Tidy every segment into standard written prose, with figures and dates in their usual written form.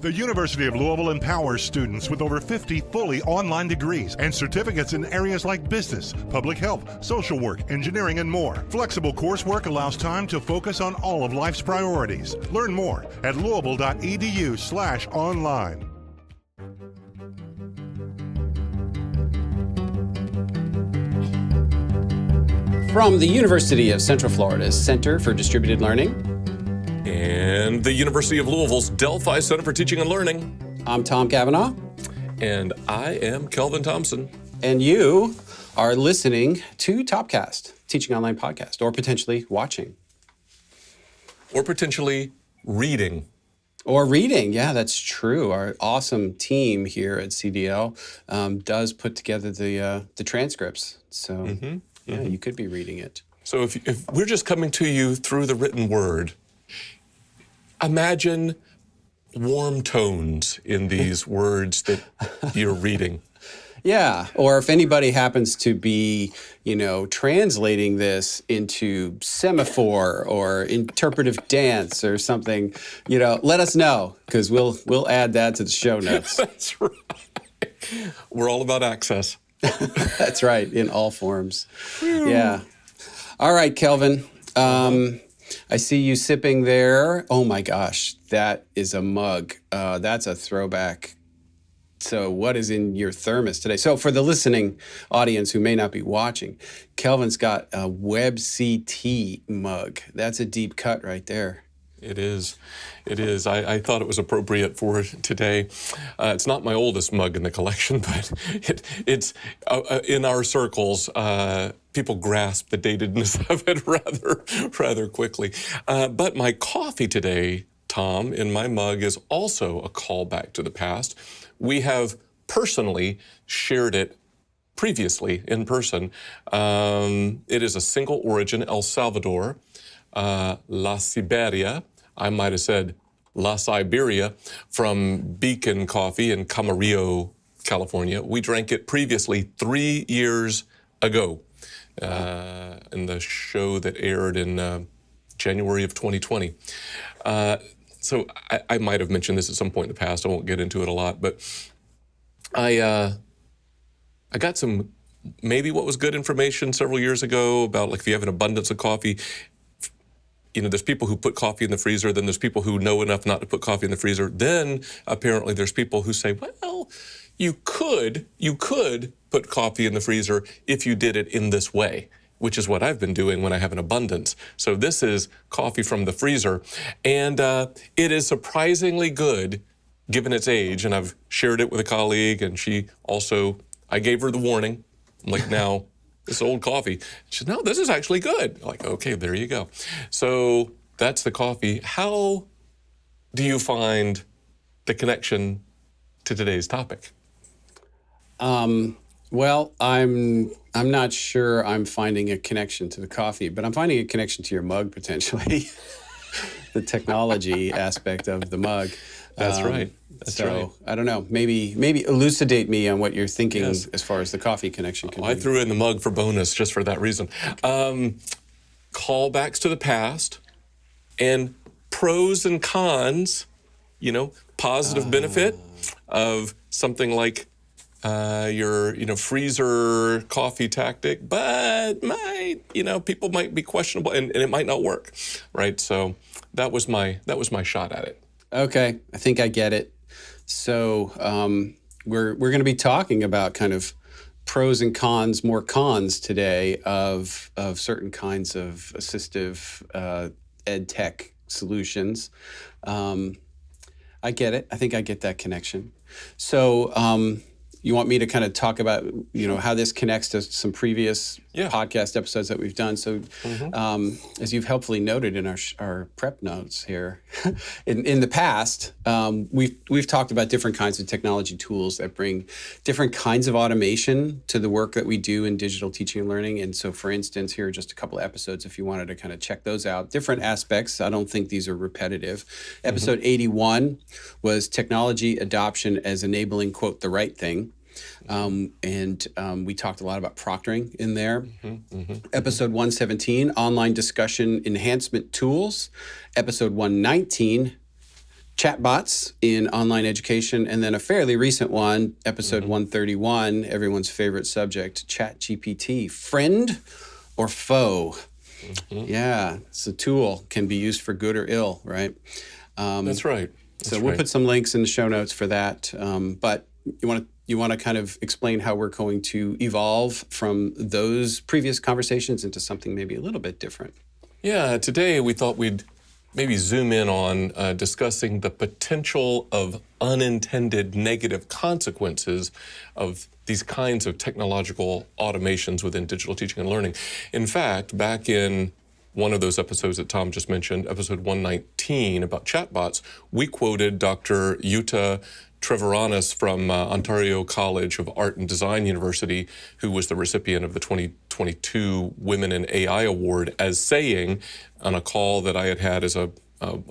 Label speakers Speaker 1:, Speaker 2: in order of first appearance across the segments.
Speaker 1: The University of Louisville empowers students with over 50 fully online degrees and certificates in areas like business, public health, social work, engineering, and more. Flexible coursework allows time to focus on all of life's priorities. Learn more at louisville.edu/online.
Speaker 2: From the University of Central Florida's Center for Distributed Learning
Speaker 3: and the University of Louisville's Delphi Center for Teaching and Learning.
Speaker 2: I'm Tom Kavanaugh.
Speaker 3: And I am Kelvin Thompson.
Speaker 2: And you are listening to Topcast, Teaching Online Podcast, or potentially watching.
Speaker 3: Or potentially reading.
Speaker 2: Or reading, yeah, that's true. Our awesome team here at CDL does put together the transcripts. So, you could be reading it.
Speaker 3: So if we're just coming to you through the written word, imagine warm tones in these words that you're reading.
Speaker 2: Yeah, or if anybody happens to be, translating this into semaphore or interpretive dance or something, let us know, because we'll add that to the show notes.
Speaker 3: That's right. We're all about access.
Speaker 2: That's right, in all forms. Yeah. All right, Kelvin. I see you sipping there. Oh my gosh, that is a mug. That's a throwback. So what is in your thermos today? So for the listening audience who may not be watching, Kelvin's got a Web CT mug. That's a deep cut right there.
Speaker 3: It is. It is. I thought it was appropriate for today. It's not my oldest mug in the collection, but it's in our circles. People grasp the datedness of it rather quickly. But my coffee today, Tom, in my mug is also a callback to the past. We have personally shared it previously in person. It is a single origin, El Salvador, La Siberia. I might have said La Siberia, from Beacon Coffee in Camarillo, California. We drank it previously 3 years ago in the show that aired in January of 2020. So I might have mentioned this at some point in the past. I won't get into it a lot, but I got some maybe what was good information several years ago about, like, if you have an abundance of coffee, there's people who put coffee in the freezer, then there's people who know enough not to put coffee in the freezer. Then apparently there's people who say, well, you could put coffee in the freezer if you did it in this way, which is what I've been doing when I have an abundance. So this is coffee from the freezer, and it is surprisingly good given its age. And I've shared it with a colleague, and I gave her the warning. I'm like, now, this old coffee. She said, no, this is actually good. I'm like, okay, there you go. So that's the coffee. How do you find the connection to today's topic?
Speaker 2: Well, I'm not sure I'm finding a connection to the coffee, but I'm finding a connection to your mug, potentially. The technology aspect of the mug.
Speaker 3: That's right. That's right.
Speaker 2: I don't know. Maybe elucidate me on what you're thinking as far as the coffee connection can be.
Speaker 3: I threw in the mug for bonus just for that reason. Callbacks to the past and pros and cons, positive benefit of something like your freezer coffee tactic, but people might be questionable and it might not work, right? So that was my shot at it.
Speaker 2: Okay, I think I get it. So we're going to be talking about kind of pros and cons, more cons today of certain kinds of assistive ed tech solutions. I get it. I think I get that connection. So you want me to kind of talk about, how this connects to some previous podcast episodes that we've done. So as you've helpfully noted in our prep notes here, in the past, we've talked about different kinds of technology tools that bring different kinds of automation to the work that we do in digital teaching and learning. And so, for instance, here are just a couple of episodes if you wanted to kind of check those out. Different aspects. I don't think these are repetitive. Episode 81 was technology adoption as enabling, quote, the right thing. We talked a lot about proctoring in there. Episode 117, online discussion enhancement tools. Episode 119, chatbots in online education, and then a fairly recent one, episode 131, everyone's favorite subject, ChatGPT. Friend or foe? Yeah, it's a tool, can be used for good or ill, right?
Speaker 3: That's right.
Speaker 2: So we'll put some links in the show notes for that. But you want to kind of explain how we're going to evolve from those previous conversations into something maybe a little bit different.
Speaker 3: Yeah, today we thought we'd maybe zoom in on discussing the potential of unintended negative consequences of these kinds of technological automations within digital teaching and learning. In fact, back in one of those episodes that Tom just mentioned, episode 119 about chatbots, we quoted Dr. Yuta Treviranus from Ontario College of Art and Design University, who was the recipient of the 2022 Women in AI Award, as saying on a call that I had as a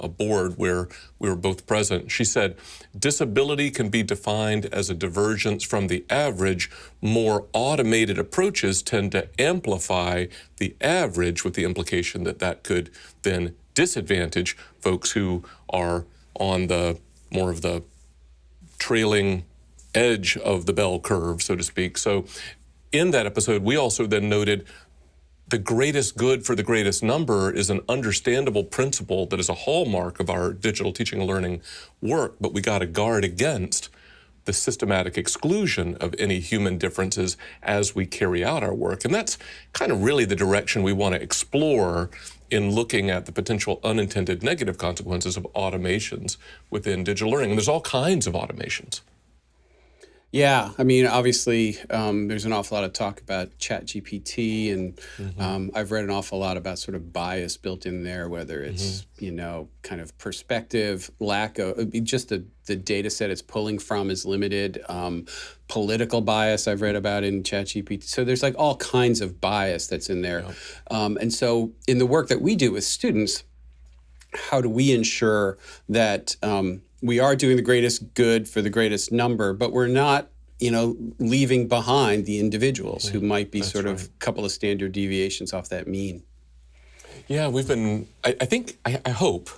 Speaker 3: board where we were both present, she said, disability can be defined as a divergence from the average. More automated approaches tend to amplify the average, with the implication that that could then disadvantage folks who are on the more of the trailing edge of the bell curve, so to speak. So in that episode, we also then noted the greatest good for the greatest number is an understandable principle that is a hallmark of our digital teaching and learning work, but we got to guard against the systematic exclusion of any human differences as we carry out our work. And that's kind of really the direction we want to explore in looking at the potential unintended negative consequences of automations within digital learning. And there's all kinds of automations.
Speaker 2: Yeah, I mean, obviously, there's an awful lot of talk about ChatGPT, and I've read an awful lot about sort of bias built in there, whether it's, kind of perspective, lack of, just the data set it's pulling from is limited, political bias I've read about in ChatGPT. So there's like all kinds of bias that's in there. And so in the work that we do with students, how do we ensure that we are doing the greatest good for the greatest number, but we're not, leaving behind the individuals who might be sort of a couple of standard deviations off that mean?
Speaker 3: Yeah, we've been, I hope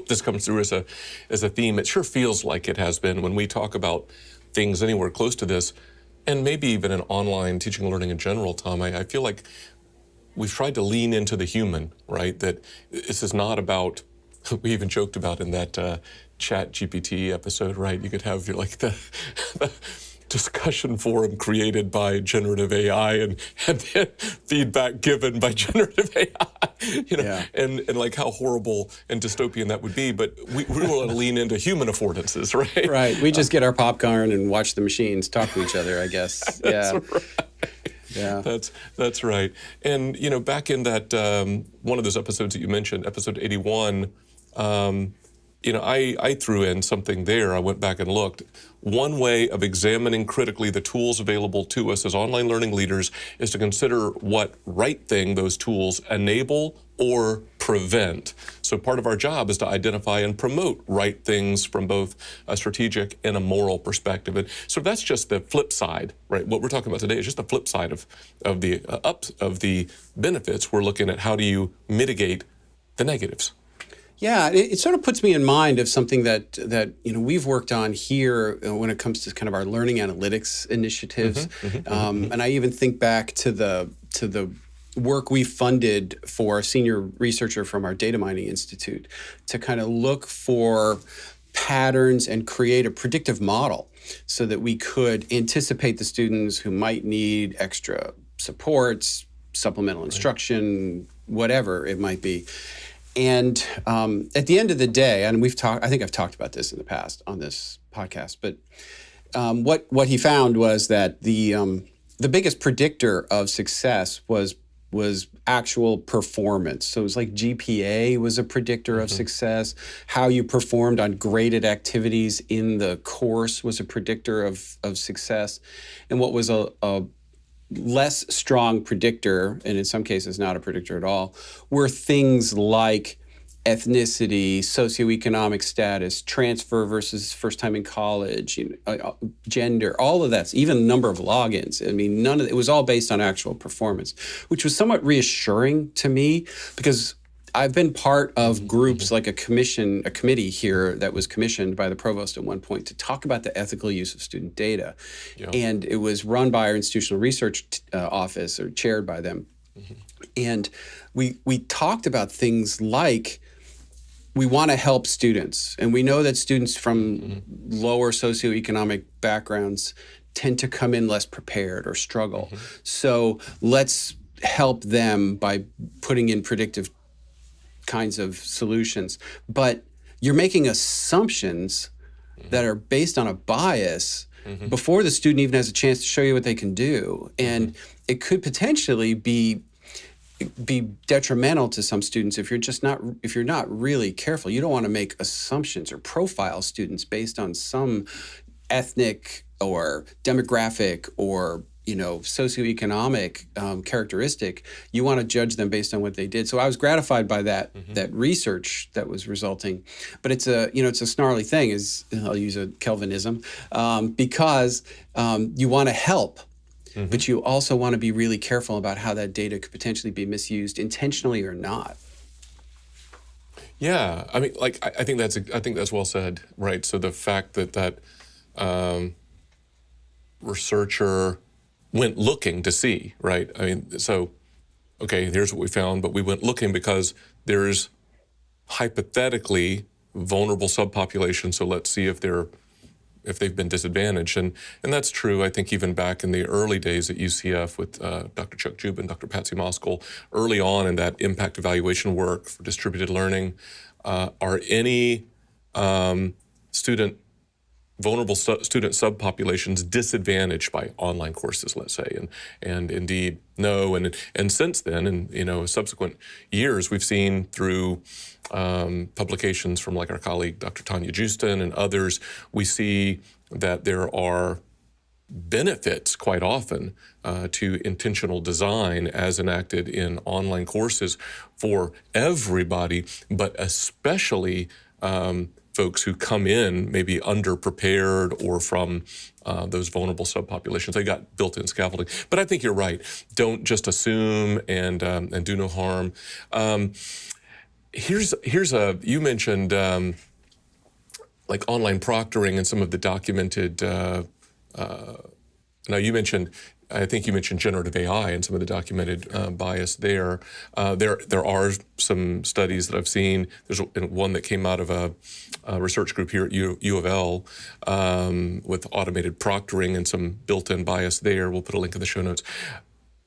Speaker 3: this comes through as a theme. It sure feels like it has been when we talk about things anywhere close to this, and maybe even in online teaching and learning in general, Tom. I feel like we've tried to lean into the human, right? That this is not about, we even joked about in that Chat GPT episode, right? You could have the discussion forum created by generative AI and then feedback given by generative AI, and like how horrible and dystopian that would be. But we want to lean into human affordances, right? Right.
Speaker 2: We just get our popcorn and watch the machines talk to each other, I guess.
Speaker 3: That's right. Yeah, that's right. And back in that one of those episodes that you mentioned, episode 81. I threw in something there. I went back and looked. One way of examining critically the tools available to us as online learning leaders is to consider what right thing those tools enable or prevent. So part of our job is to identify and promote right things from both a strategic and a moral perspective. And so that's just the flip side, right? What we're talking about today is just the flip side of the benefits. We're looking at how do you mitigate the negatives.
Speaker 2: Yeah, it sort of puts me in mind of something that we've worked on here when it comes to kind of our learning analytics initiatives, and I even think back to the work we funded for a senior researcher from our data mining institute to kind of look for patterns and create a predictive model so that we could anticipate the students who might need extra supports, supplemental instruction, whatever it might be. And at the end of the day, and I think I've talked about this in the past on this podcast, but what he found was that the biggest predictor of success was actual performance. So it was like GPA was a predictor of success. How you performed on graded activities in the course was a predictor of success. And what was a less strong predictor, and in some cases not a predictor at all, were things like ethnicity, socioeconomic status, transfer versus first time in college, gender, all of that, even number of logins. I mean, it was all based on actual performance, which was somewhat reassuring to me because I've been part of groups like a committee here that was commissioned by the provost at one point to talk about the ethical use of student data.
Speaker 3: Yeah.
Speaker 2: And it was run by our institutional research office, or chaired by them. And we talked about things like, we want to help students. And we know that students from lower socioeconomic backgrounds tend to come in less prepared or struggle. So let's help them by putting in predictive kinds of solutions. But you're making assumptions that are based on a bias before the student even has a chance to show you what they can do. And it could potentially be detrimental to some students if you're not really careful. You don't want to make assumptions or profile students based on some ethnic or demographic or socioeconomic characteristic. You want to judge them based on what they did. So I was gratified by that research that was resulting. But it's a snarly thing. I'll use a Kelvinism, because you want to help. But you also want to be really careful about how that data could potentially be misused, intentionally or not.
Speaker 3: Yeah, I mean, like I think that's well said, right? So the fact that researcher went looking to see, right? I mean, so okay, here's what we found, but we went looking because there's hypothetically vulnerable subpopulations. So let's see if they've been disadvantaged. And that's true, I think, even back in the early days at UCF with Dr. Chuck Jubin, Dr. Patsy Moskal, early on in that impact evaluation work for distributed learning, are any vulnerable student subpopulations disadvantaged by online courses, let's say, and indeed no, and since then, in subsequent years, we've seen through publications from like our colleague Dr. Tanya Justin and others, we see that there are benefits quite often to intentional design as enacted in online courses for everybody, but especially folks who come in maybe underprepared or from those vulnerable subpopulations. They got built-in scaffolding. But I think you're right. Don't just assume and do no harm. You mentioned like online proctoring and some of the documented. I think you mentioned generative AI and some of the documented bias there. There are some studies that I've seen. There's one that came out of a research group here at U of L with automated proctoring and some built-in bias there. We'll put a link in the show notes.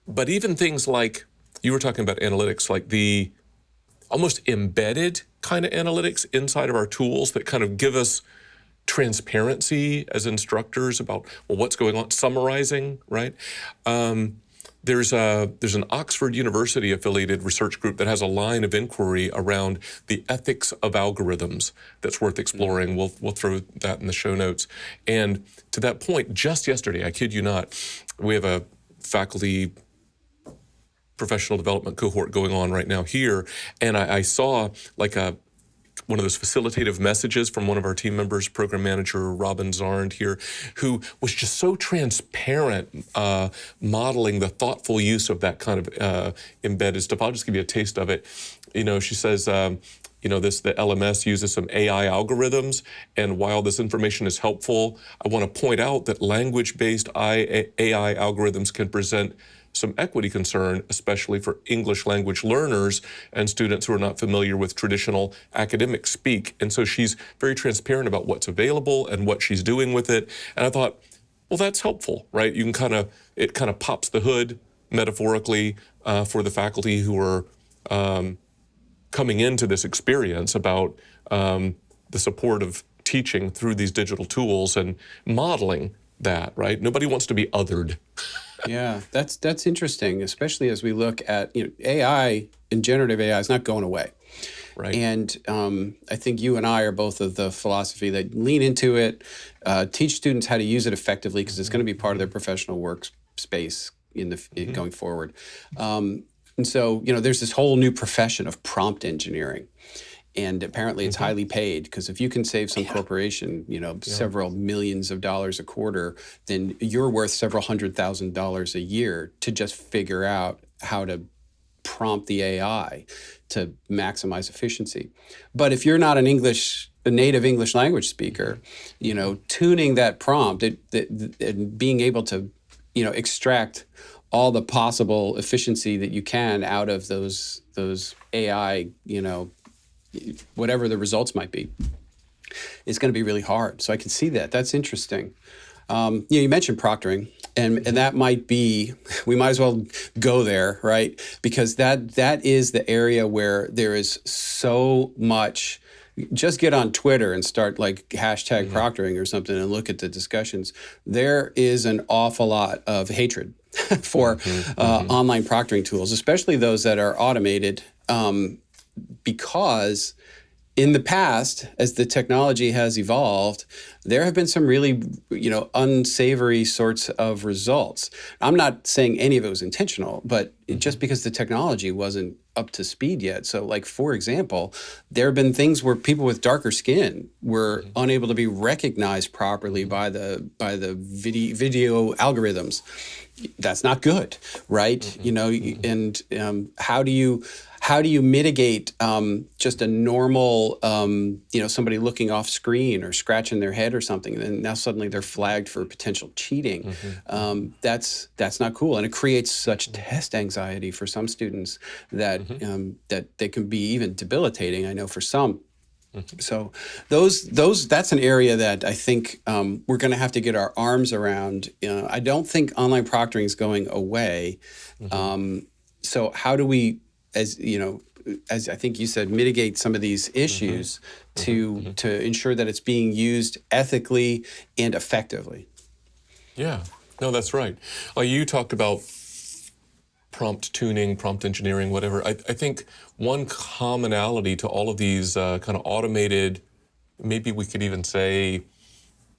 Speaker 3: But even things like, you were talking about analytics, like the almost embedded kind of analytics inside of our tools that kind of give us transparency as instructors about, well, what's going on, summarizing, right? There's an Oxford University affiliated research group that has a line of inquiry around the ethics of algorithms that's worth exploring. We'll throw that in the show notes. And to that point, just yesterday, I kid you not, we have a faculty professional development cohort going on right now here, and I saw like one of those facilitative messages from one of our team members, program manager Robin Zarnd here, who was just so transparent, modeling the thoughtful use of that kind of embedded stuff. I'll just give you a taste of it. She says, the LMS uses some AI algorithms, and while this information is helpful, I want to point out that language-based AI algorithms can present some equity concern, especially for English language learners and students who are not familiar with traditional academic speak. And so she's very transparent about what's available and what she's doing with it. And I thought, well, that's helpful, right? You can it kind of pops the hood metaphorically for the faculty who are coming into this experience about the support of teaching through these digital tools and modeling that, right? Nobody wants to be othered.
Speaker 2: Yeah, that's interesting, especially as we look at AI and generative AI is not going away.
Speaker 3: Right.
Speaker 2: And I think you and I are both of the philosophy that lean into it, teach students how to use it effectively because it's going to be part of their professional workspace going forward. And so, there's this whole new profession of prompt engineering. And apparently it's highly paid because if you can save some corporation, several millions of dollars a quarter, then you're worth several $100,000 a year to just figure out how to prompt the AI to maximize efficiency. But if you're not a native English language speaker, tuning that prompt and being able to, extract all the possible efficiency that you can out of those AI, whatever the results might be, is going to be really hard. So I can see that. That's interesting. You mentioned proctoring, and that might be, we might as well go there, right? Because that is the area where there is so much. Just get on Twitter and start like hashtag proctoring or something and look at the discussions. There is an awful lot of hatred for online proctoring tools, especially those that are automated, because in the past, as the technology has evolved, there have been some really, unsavory sorts of results. I'm not saying any of it was intentional, but just because the technology wasn't up to speed yet. So, like, for example, there have been things where people with darker skin were unable to be recognized properly by the video algorithms. That's not good, right? And how do you mitigate just a normal, somebody looking off screen or scratching their head or something, and now suddenly they're flagged for potential cheating? That's not cool, and it creates such test anxiety for some students that that they can be even debilitating. I know for some. So that's an area that I think we're going to have to get our arms around. I don't think online proctoring is going away. So how do we, as I think you said, mitigate some of these issues to ensure that it's being used ethically and effectively?
Speaker 3: Yeah, no, that's right. You talked about prompt tuning, prompt engineering, whatever. I think one commonality to all of these kind of automated, maybe we could even say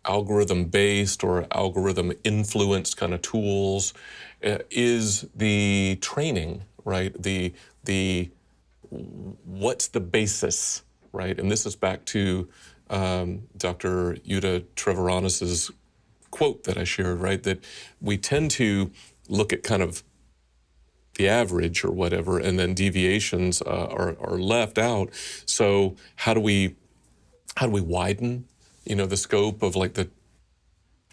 Speaker 3: algorithm-based or algorithm-influenced kind of tools, is the training, right? The what's the basis, right? And this is back to Dr. Yuta Treviranus's quote that I shared, right? That we tend to look at kind of the average or whatever, and then deviations are left out. So how do we widen, the scope of like the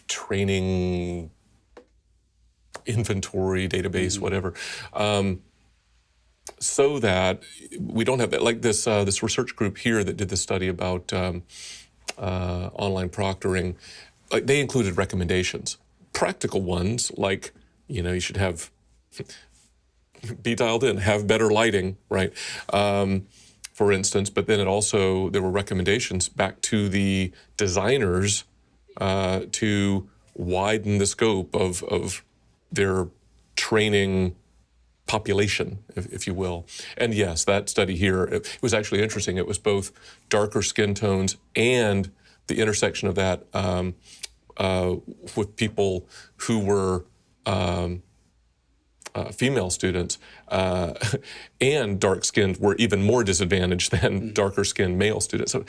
Speaker 3: training inventory database, whatever, so that we don't have that, like this research group here that did this study about online proctoring. Like, they included recommendations, practical ones, like you should have be dialed in, have better lighting, right? For instance, but then there were recommendations back to the designers to widen the scope of their training population, if you will. And yes, that study here, it was actually interesting. It was both darker skin tones and the intersection of that with people who were female students and dark-skinned were even more disadvantaged than darker-skinned male students. So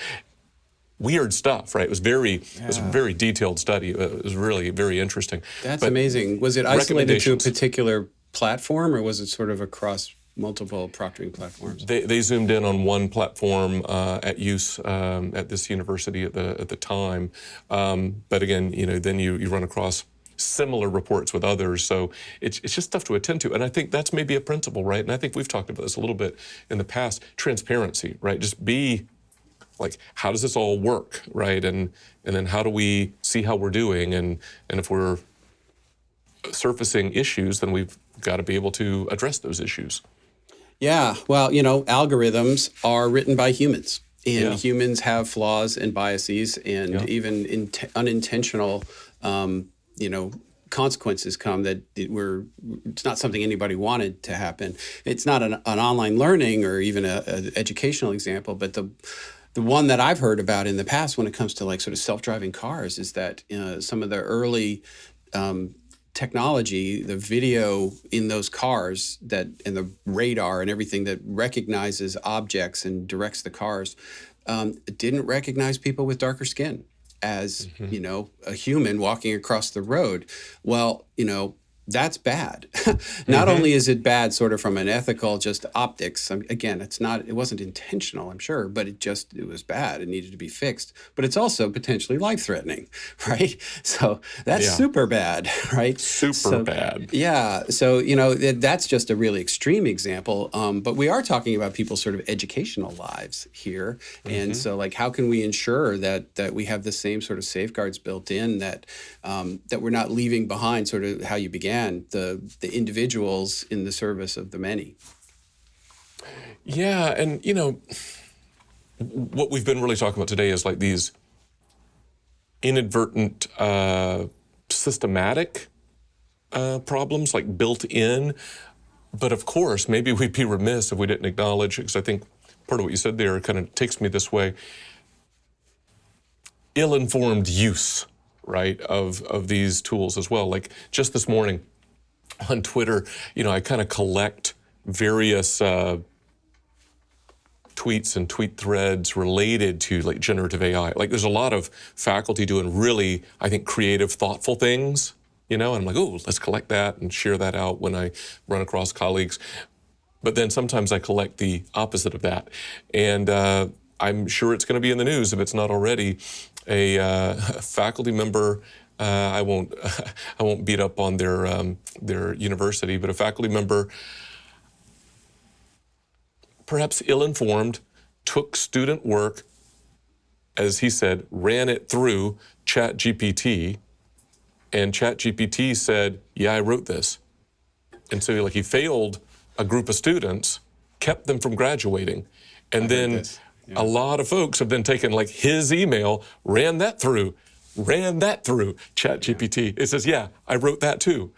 Speaker 3: weird stuff, right? It was a very detailed study. It was really very interesting.
Speaker 2: That's amazing. Was it isolated to a particular platform, or was it sort of across multiple proctoring platforms?
Speaker 3: They zoomed in on one platform at use at this university at the time. But again, then you run across similar reports with others. So it's just stuff to attend to. And I think that's maybe a principle, right? And I think we've talked about this a little bit in the past, transparency, right? Just be like, how does this all work, right? And then how do we see how we're doing? And if we're surfacing issues, then we've got to be able to address those issues.
Speaker 2: Yeah, well, algorithms are written by humans. And humans have flaws and biases, and even unintentional consequences come that it's not something anybody wanted to happen. It's not an online learning or even an educational example, but the one that I've heard about in the past when it comes to like sort of self-driving cars is that some of the early technology, the video in those cars and the radar and everything that recognizes objects and directs the cars, didn't recognize people with darker skin as, a human walking across the road. Well, that's bad. Not only is it bad sort of from an ethical, just optics, again, it wasn't intentional, I'm sure, but it was bad. It needed to be fixed. But it's also potentially life-threatening, right? So that's super bad, right?
Speaker 3: Super bad.
Speaker 2: Yeah. So, that's just a really extreme example. But we are talking about people's sort of educational lives here. And so, like, how can we ensure that we have the same sort of safeguards built in, that we're not leaving behind sort of how you began, the individuals in the service of the many?
Speaker 3: Yeah, and what we've been really talking about today is like these inadvertent systematic problems, like built in. But of course, maybe we'd be remiss if we didn't acknowledge, because I think part of what you said there kind of takes me this way, ill-informed use, right, of these tools as well. Like just this morning on Twitter, I kind of collect various tweets and tweet threads related to like generative AI. Like there's a lot of faculty doing really, I think, creative, thoughtful things, and I'm like, oh, let's collect that and share that out when I run across colleagues. But then sometimes I collect the opposite of that. And I'm sure it's going to be in the news if it's not already. A faculty member, I won't beat up on their university, but a faculty member, perhaps ill-informed, took student work, as he said, ran it through ChatGPT, and ChatGPT said, yeah, I wrote this. And so he failed a group of students, kept them from graduating, and then a lot of folks have then taken like his email, ran that through ChatGPT. It says, yeah, I wrote that too.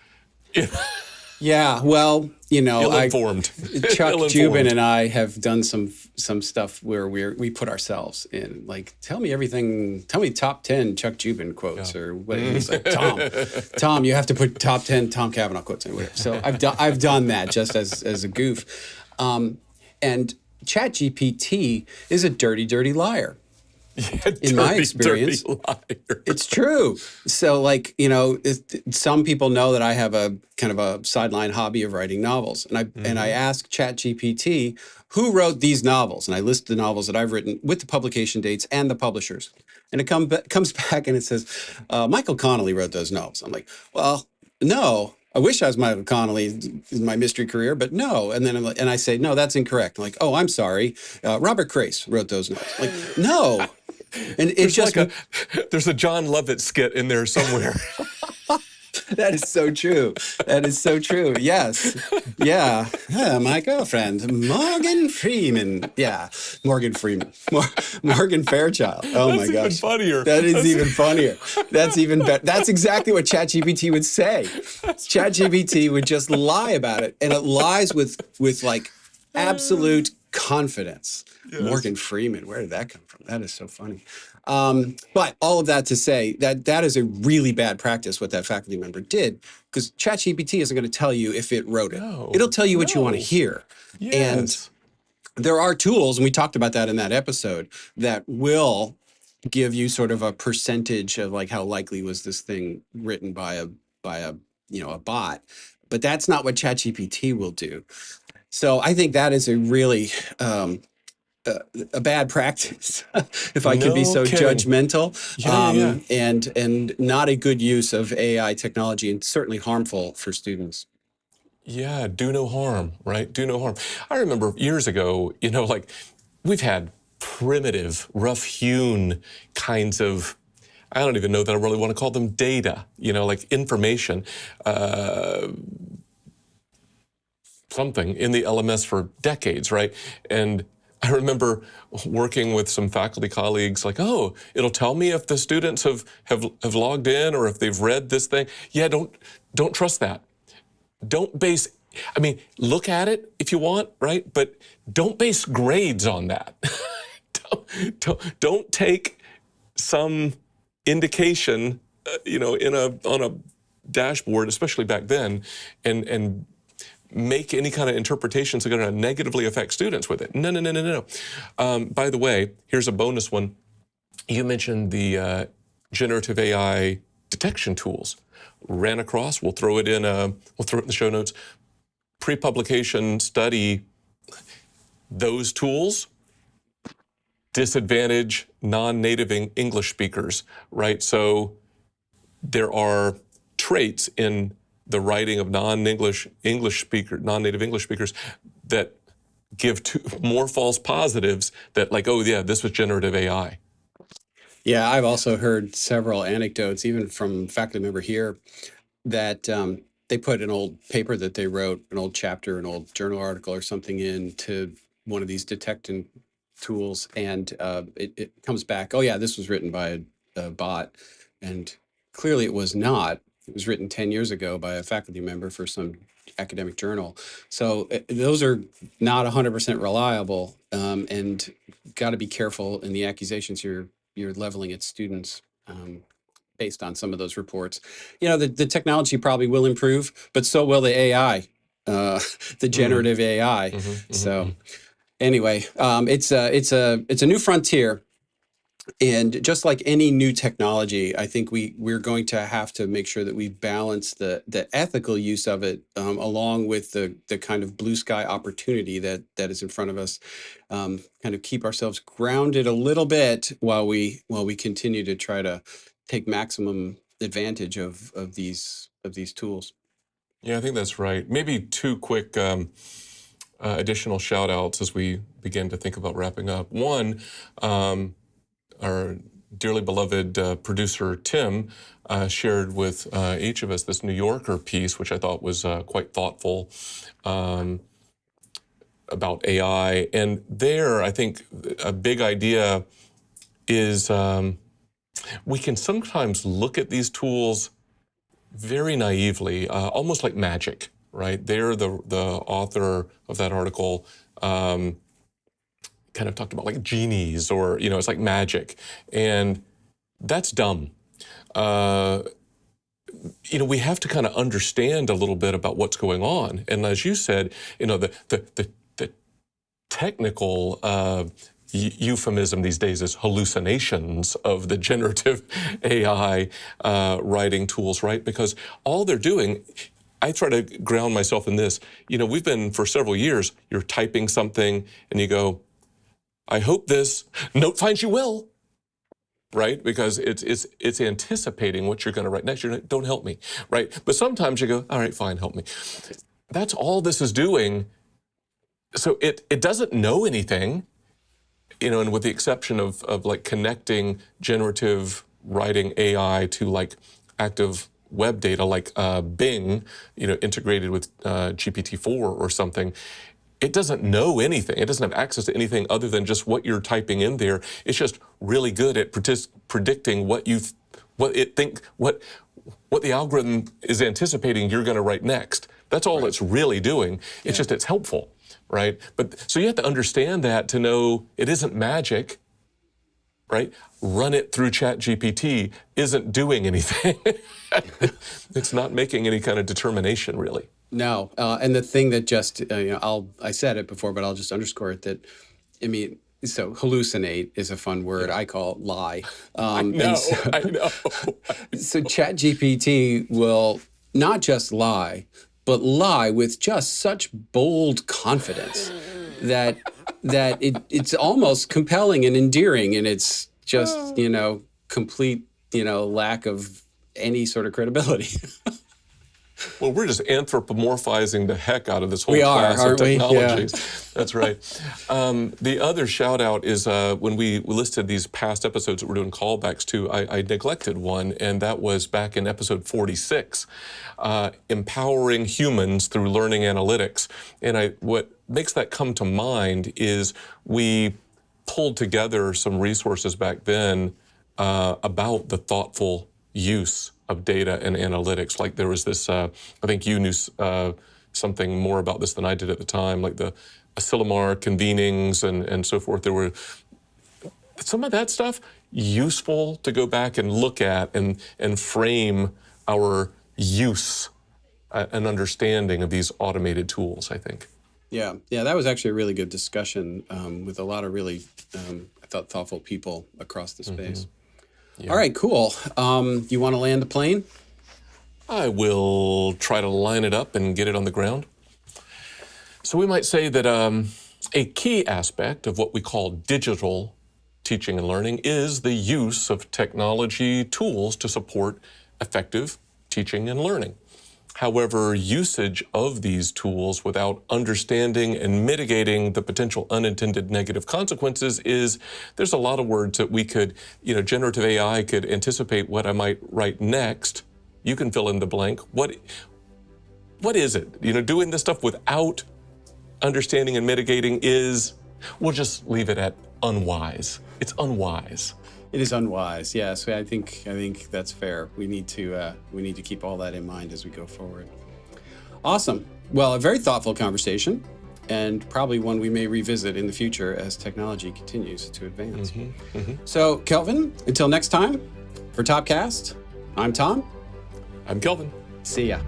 Speaker 2: Yeah, well,
Speaker 3: Ill-informed.
Speaker 2: Chuck Jubin and I have done some stuff where we put ourselves in, like, tell me top 10 Chuck Jubin quotes, or what. He's like, Tom, you have to put top 10 Tom Cavanaugh quotes in, whatever. So I've done that just as a goof, and ChatGPT is a dirty, dirty liar.
Speaker 3: Yeah,
Speaker 2: in my experience, it's true. So, like, some people know that I have a kind of a sideline hobby of writing novels, and I ask ChatGPT, who wrote these novels, and I list the novels that I've written with the publication dates and the publishers, and it comes back and it says, Michael Connelly wrote those novels. I'm like, well, no. I wish I was Michael Connelly in my mystery career, but no. And then I say, no, that's incorrect. I'm like, oh, I'm sorry. Robert Crace wrote those novels. I'm like, no. And it's just
Speaker 3: there's a John Lovett skit in there somewhere.
Speaker 2: That is so true. That is so true. Yes. Yeah. My girlfriend, Morgan Freeman. Yeah. Morgan Freeman. Morgan Fairchild. Oh, my gosh.
Speaker 3: That's even funnier.
Speaker 2: That's even funnier. That's even better. That's exactly what ChatGPT would say. ChatGPT would just lie about it. And it lies with like absolute confidence. Yes. Morgan Freeman. Where did that come from? That is so funny. But all of that to say that is a really bad practice, what that faculty member did, because ChatGPT isn't going to tell you if it wrote it. No, it'll tell you what you want to hear. Yes. And there are tools, and we talked about that in that episode, that will give you sort of a percentage of like how likely was this thing written by a bot. But that's not what ChatGPT will do. So I think that is a really a bad practice, if I could be so judgmental, and not a good use of AI technology, and certainly harmful for students.
Speaker 3: Yeah, do no harm, right? Do no harm. I remember years ago, like we've had primitive, rough-hewn kinds of, I don't even know that I really want to call them data, like information, something in the LMS for decades, right? And I remember working with some faculty colleagues like, oh, it'll tell me if the students have logged in or if they've read this thing. Yeah, don't trust that. Don't base, look at it if you want, right? But don't base grades on that. don't take some indication, on a dashboard, especially back then, and make any kind of interpretations that are going to negatively affect students with it. No. By the way, here's a bonus one. You mentioned the generative AI detection tools. Ran across, we'll throw it in the show notes, pre-publication study. Those tools disadvantage non-native English speakers, right? So there are traits in the writing of non-native English speakers that give more false positives that like, oh yeah, this was generative AI.
Speaker 2: Yeah, I've also heard several anecdotes, even from a faculty member here, that they put an old paper that they wrote, an old chapter, an old journal article or something into one of these detecting tools, and it comes back, oh yeah, this was written by a bot. And clearly it was not. It was written 10 years ago by a faculty member for some academic journal. So those are not 100% reliable, and got to be careful in the accusations you're leveling at students. Based on some of those reports, the technology probably will improve, but so will the AI, the generative AI. So anyway, it's a new frontier, and just like any new technology, I think we're going to have to make sure that we balance the ethical use of it, along with the kind of blue sky opportunity that is in front of us. Kind of keep ourselves grounded a little bit while we continue to try to take maximum advantage of these tools.
Speaker 3: Yeah, I think that's right. Maybe two quick additional shout outs as we begin to think about wrapping up. One, our dearly beloved producer Tim shared with each of us this New Yorker piece, which I thought was quite thoughtful, about AI. And there, I think a big idea is we can sometimes look at these tools very naively, almost like magic, right? There, the author of that article kind of talked about like genies, or, it's like magic. And that's dumb. We have to kind of understand a little bit about what's going on. And as you said, the technical euphemism these days is hallucinations of the generative AI writing tools, right? Because all they're doing, I try to ground myself in this. We've been for several years, you're typing something and you go, I hope this note finds you well, right? Because it's anticipating what you're going to write next. You're like, don't help me, right? But sometimes you go, all right, fine, help me. That's all this is doing. So it doesn't know anything, and with the exception of like connecting generative writing AI to like active web data, like Bing, integrated with GPT-4 or something. It doesn't know anything. It doesn't have access to anything other than just what you're typing in there. It's just really good at predicting what the algorithm is anticipating you're going to write next. That's all it's really doing. It's just it's helpful, right? But so you have to understand that to know it isn't magic, right? Run it through ChatGPT isn't doing anything. It's not making any kind of determination, really.
Speaker 2: No, and the thing that just I said it before, but I'll just underscore it. That so hallucinate is a fun word. I call it lie.
Speaker 3: I know.
Speaker 2: So ChatGPT will not just lie, but lie with just such bold confidence that it's almost compelling and endearing, and it's just complete lack of any sort of credibility.
Speaker 3: Well, we're just anthropomorphizing the heck out of this whole
Speaker 2: class
Speaker 3: of technologies.
Speaker 2: Yeah.
Speaker 3: That's right. The other shout out is when we listed these past episodes that we're doing callbacks to, I neglected one, and that was back in episode 46, empowering humans through learning analytics. And what makes that come to mind is we pulled together some resources back then about the thoughtful use of data and analytics. Like there was this, I think you knew something more about this than I did at the time, like the Asilomar convenings and so forth. There were some of that stuff useful to go back and look at and frame our use and understanding of these automated tools, I think.
Speaker 2: Yeah, that was actually a really good discussion with a lot of really, I thought, thoughtful people across the space. All right, cool. You want to land the plane?
Speaker 3: I will try to line it up and get it on the ground. So we might say that a key aspect of what we call digital teaching and learning is the use of technology tools to support effective teaching and learning. However, usage of these tools without understanding and mitigating the potential unintended negative consequences there's a lot of words that we could, generative AI could anticipate what I might write next. You can fill in the blank. What is it? Doing this stuff without understanding and mitigating we'll just leave it at unwise. It's unwise.
Speaker 2: It is unwise. Yes, I think that's fair. We need to keep all that in mind as we go forward. Awesome. Well, a very thoughtful conversation, and probably one we may revisit in the future as technology continues to advance. So, Kelvin, until next time, for Topcast, I'm Tom.
Speaker 3: I'm Kelvin.
Speaker 2: See ya.